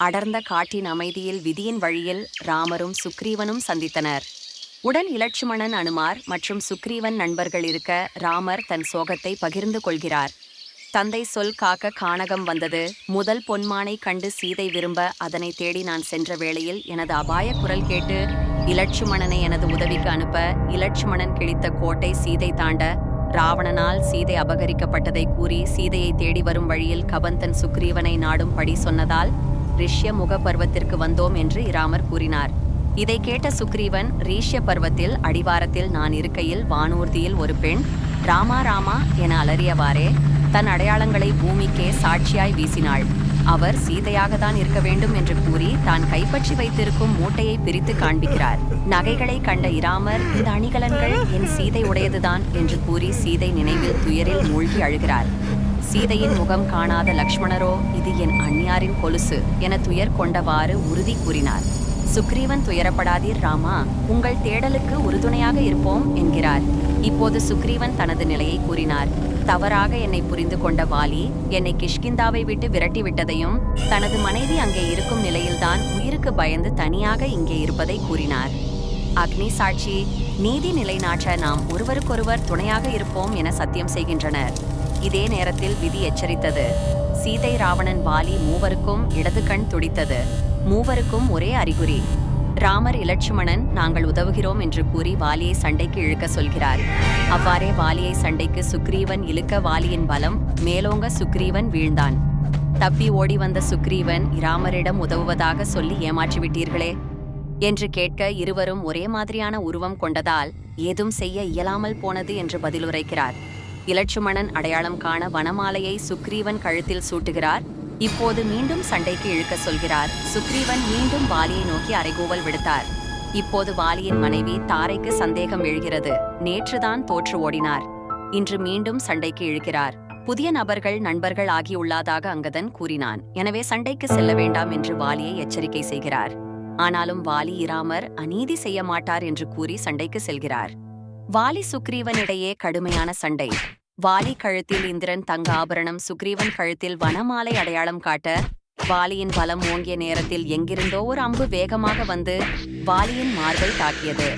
அடர்ந்த காட்டின் அமைதியில் விதியின் வழியில் ராமரும் சுக்ரீவனும் சந்தித்தனர். உடன் இலட்சுமணன், அனுமார் மற்றும் சுக்ரீவன் நண்பர்கள் இருக்க ராமர் தன் சோகத்தை பகிர்ந்து கொள்கிறார். தந்தை சொல் காக்க கானகம் வந்தது. முதல் பொன்மானை கண்டு சீதை விரும்ப அதனை தேடி நான் சென்ற வேளையில் எனது அபாய குரல் கேட்டு இலட்சுமணனை எனது உதவிக்கு அனுப்ப இலட்சுமணன் கிழித்த கோட்டை சீதை தாண்ட ராவணனால் சீதை அபகரிக்கப்பட்டதை கூறி சீதையை தேடி வரும் வழியில் கபந்தன் சுக்ரீவனை நாடும் படி சொன்னதால் ரிஷ்ய முக பர்வத்திற்கு வந்தோம் என்று இராமர் கூறினார். இதை கேட்ட சுக்ரீவன், ரீஷ்ய பர்வத்தில் அடிவாரத்தில் நான் இருக்கையில் வானூர்தியில் ஒரு பெண் ராமா ராமா என அலறியவாறே தன் அடையாளங்களை பூமிக்கே சாட்சியாய் வீசினாள். அவர் சீதையாக தான் இருக்க வேண்டும் என்று கூறி தான் கைப்பற்றி வைத்திருக்கும் மூட்டையை பிரித்து காண்பிக்கிறார். நகைகளை கண்ட இராமர், இந்த அணிகலன்கள் என் சீதை உடையதுதான் என்று கூறி சீதை நினைவில் துயரில் மூழ்கி அழுகிறார். சீதையின் முகம் காணாத லக்ஷ்மணரோ, இது என் அந்நியாரின் கொலுசு என துயர் கொண்டவாறு உறுதி கூறினார். சுக்ரீவன், துயரப்படாதீர் ராமா, உங்கள் தேடலுக்கு உறுதுணையாக இருப்போம் என்கிறார். இப்போது சுக்ரீவன் தனது நிலையை கூறினார். தவறாக என்னை புரிந்து கொண்ட வாலி என்னை கிஷ்கிந்தாவை விட்டு விரட்டிவிட்டதையும் தனது மனைவி அங்கே இருக்கும் நிலையில்தான் உயிருக்கு பயந்து தனியாக இங்கே இருப்பதை கூறினார். அக்னி சாட்சி, நீதி நிலைநாட்ட நாம் ஒருவருக்கொருவர் துணையாக இருப்போம் என சத்தியம் செய்கின்றனர். இதே நேரத்தில் விதி எச்சரித்தது. சீதை, ராவணன், வாலி மூவருக்கும் இடது கண் துடித்தது. மூவருக்கும் ஒரே அறிகுறி. ராமர், இலட்சுமணன் நாங்கள் உதவுகிறோம் என்று கூறி வாலியை சண்டைக்கு இழுக்க சொல்கிறார். அவ்வாறே வாலியை சண்டைக்கு சுக்ரீவன் இழுக்க வாலியின் பலம் மேலோங்க சுக்ரீவன் வீழ்ந்தான். தப்பி ஓடி வந்த சுக்ரீவன், இராமரிடம் உதவுவதாக சொல்லி ஏமாற்றிவிட்டீர்களே என்று கேட்க இருவரும் ஒரே மாதிரியான உருவம் கொண்டதால் ஏதும் செய்ய இயலாமல் போனது என்று பதிலுரைக்கிறார். இலட்சுமணன் அடையாளம் காண வனமாலையை சுக்ரீவன் கழுத்தில் சூட்டுகிறார். இப்போது மீண்டும் சண்டைக்கு இழுக்க சொல்கிறார். சுக்ரீவன் மீண்டும் வாலியை நோக்கி அறைகூவல் விடுத்தார். இப்போது வாலியின் மனைவி தாரைக்கு சந்தேகம் எழுகிறது. நேற்றுதான் தோற்று ஓடினார், இன்று மீண்டும் சண்டைக்கு இழுக்கிறார். புதிய நபர்கள் நண்பர்கள் ஆகியுள்ளதாக அங்கதன் கூறினான். எனவே சண்டைக்கு செல்ல வேண்டாம் என்று வாலியை எச்சரிக்கை செய்கிறார். ஆனாலும் வாலி இராமர் அநீதி செய்ய மாட்டார் என்று கூறி சண்டைக்கு செல்கிறார். வாலி சுக்ரீவன் இடையே கடுமையான சண்டை. வாலி கழுத்தில் இந்திரன் தங்க ஆபரணம், சுக்ரீவன் கழுத்தில் வனமாலை அடையாளம் காட்ட வாலியின் பலம் ஓங்கிய நேரத்தில் எங்கிருந்தோ ஒரு அம்பு வேகமாக வந்து வாலியின் மார்பை தாக்கியது.